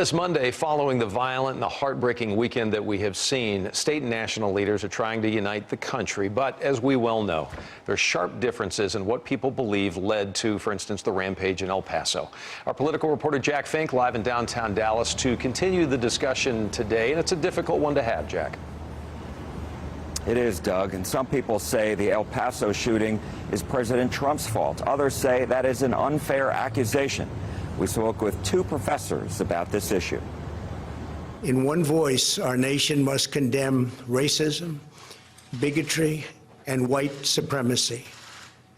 this Monday, following the violent and the heartbreaking weekend that we have seen, state and national leaders are trying to unite the country. But as we well know, there are sharp differences in what people believe led to, for instance, the rampage in El Paso. Our political reporter Jack Fink live in downtown Dallas to continue the discussion today. And it's a difficult one to have, Jack. It is, Doug, and some people say the El Paso shooting is President Trump's fault. Others say that is an unfair accusation. We spoke with two professors about this issue. In one voice, our nation must condemn racism, bigotry, and white supremacy.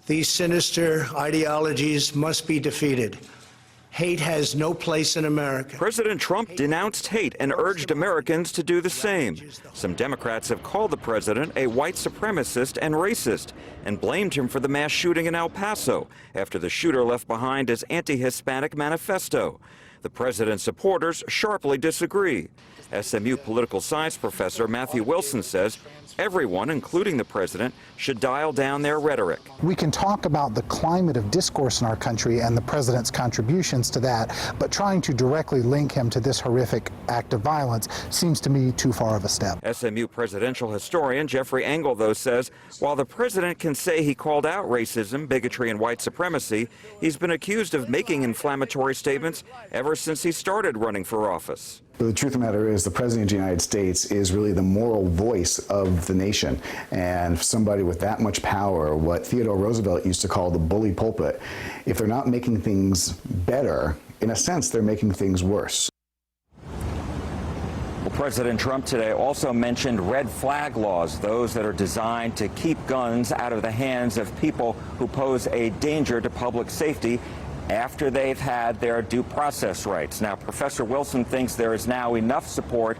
These sinister ideologies must be defeated. Hate has no place in America. President Trump denounced hate and urged Americans to do the same. Some Democrats have called the president a white supremacist and racist and blamed him for the mass shooting in El Paso after the shooter left behind his anti-Hispanic manifesto. The president's supporters sharply disagree. SMU political science professor Matthew Wilson says everyone, including the president, should dial down their rhetoric. We can talk about the climate of discourse in our country and the president's contributions to that, but trying to directly link him to this horrific act of violence seems to me too far of a step. SMU presidential historian Jeffrey Engel, though, says while the president can say he called out racism, bigotry, and white supremacy, he's been accused of making inflammatory statements ever since he started running for office. But the truth of the matter is the President of the United States is really the moral voice of the nation. And somebody with that much power, what Theodore Roosevelt used to call the bully pulpit, if they're not making things better, in a sense, they're making things worse. Well, President Trump today also mentioned red flag laws, those that are designed to keep guns out of the hands of people who pose a danger to public safety after they've had their due process rights. Now, Professor Wilson thinks there is now enough support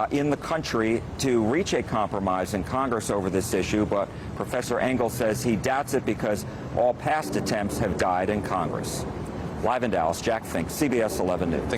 in the country to reach a compromise in Congress over this issue, but Professor Engel says he doubts it because all past attempts have died in Congress. Live in Dallas, Jack Fink, CBS 11 News.